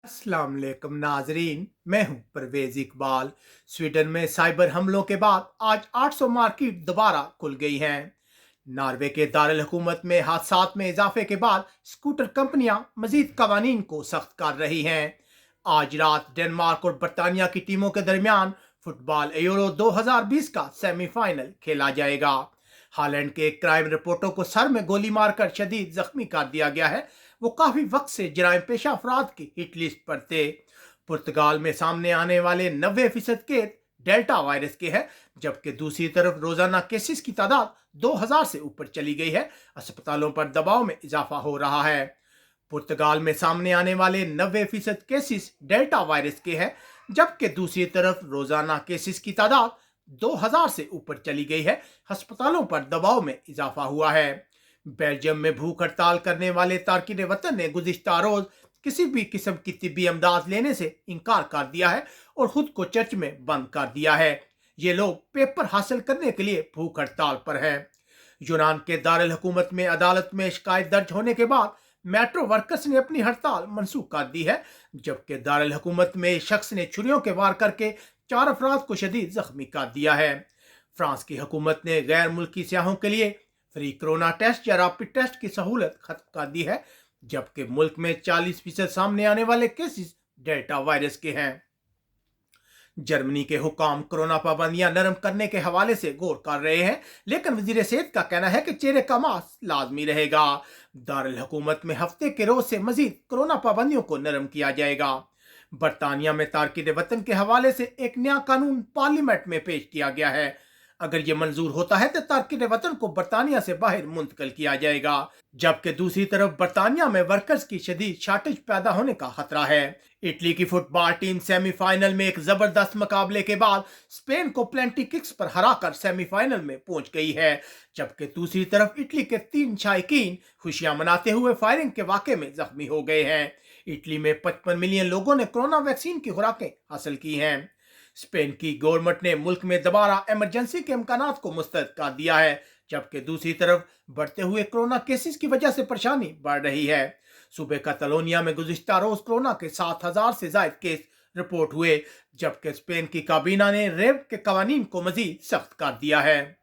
अस्सलाम वालेकुम नाजरीन, मैं हूं परवेज इकबाल। स्वीडन में साइबर हमलों के बाद आज 800 मार्केट दोबारा खुल गई हैं। नॉर्वे के दारुल हुकूमत में हादसात में इजाफे के बाद स्कूटर कंपनियां मजीद कवानीन को सख्त कर रही हैं। आज रात डेनमार्क और बरतानिया की टीमों के दरमियान फुटबॉल यूरो 2020 का सेमीफाइनल खेला जाएगा। हालैंड के क्राइम रिपोर्टों को सर में गोली मारकर शदीद जख्मी कर दिया गया है। वो काफी वक्त से जराइम पेशा अफराद की हिट लिस्ट पर थे। पुर्तगाल में सामने आने वाले 90% केस डेल्टा वायरस के हैं, जबकि दूसरी तरफ रोजाना केसेस की तादाद 2000 से ऊपर चली गई है। अस्पतालों पर दबाव में इजाफा हो रहा है। पुर्तगाल में सामने आने वाले 90% केसेस डेल्टा वायरस के हैं, जबकि दूसरी तरफ रोजाना केसेस की तादाद 2000 से ऊपर चली गई है। अस्पतालों पर दबाव में इजाफा हुआ है। बेल्जियम में भूख हड़ताल करने वाले तारकिन वतन ने गुज़िश्ता रोज किसी भी किस्म की तिब्बी अमदाद लेने से इनकार कर दिया है और खुद को चर्च में बंद कर दिया है। ये लोग पेपर हासिल करने के लिए भूख हड़ताल पर हैं। यूनान के दारुल हुकूमत में अदालत में शिकायत दर्ज होने के बाद मेट्रो वर्कर्स ने अपनी हड़ताल मनसूख कर दी है, जबकि दारुल हुकूमत में शख्स ने छुरियों के वार करके 4 अफराद को शदीद जख्मी कर दिया है। फ्रांस की हुकूमत ने गैर मुल्की सियाहों के लिए फ्री कोरोना टेस्ट या रैपिड टेस्ट की सहूलत खत्म कर दी है, जबकि मुल्क में 40% सामने आने वाले केसेस डेल्टा वायरस के हैं। जर्मनी के हुकाम कोरोना पाबंदियां नरम करने के हवाले से गौर कर रहे हैं, लेकिन वजीर सेहत का कहना है कि चेहरे का मास्क लाजमी रहेगा। दारुल हुकूमत में हफ्ते के रोज से मजीद कोरोना पाबंदियों को नरम किया जाएगा। बरतानिया में तारकिन वतन के हवाले से एक नया कानून पार्लियामेंट में पेश किया गया है। अगर ये मंजूर होता है तो तारकिन वतन को बरतानिया से बाहर मुंतकिल किया जाएगा, जबकि दूसरी तरफ बरतानिया में वर्कर्स की शदीद शार्टेज पैदा होने का खतरा है। इटली की फुटबॉल टीम सेमीफाइनल में एक जबरदस्त मुकाबले के बाद स्पेन को पेनल्टी किक्स पर हराकर सेमीफाइनल में पहुंच गई है, जबकि दूसरी तरफ इटली के 3 शायकीन खुशियां मनाते हुए फायरिंग के वाक़े में जख्मी हो गए हैं। इटली में 55 मिलियन लोगों ने कोरोना वैक्सीन की खुराकें हासिल की हैं। स्पेन की गवर्नमेंट ने मुल्क में दोबारा इमरजेंसी के इम्कानात को मुस्तरद कर दिया है, जबकि दूसरी तरफ बढ़ते हुए कोरोना केसेस की वजह से परेशानी बढ़ रही है। सूबे कैटालोनिया में गुज़िश्ता रोज कोरोना के 7000 से ज्यादा केस रिपोर्ट हुए, जबकि स्पेन की काबीना ने रेप के कवानीन को मजीद सख्त कर दिया है।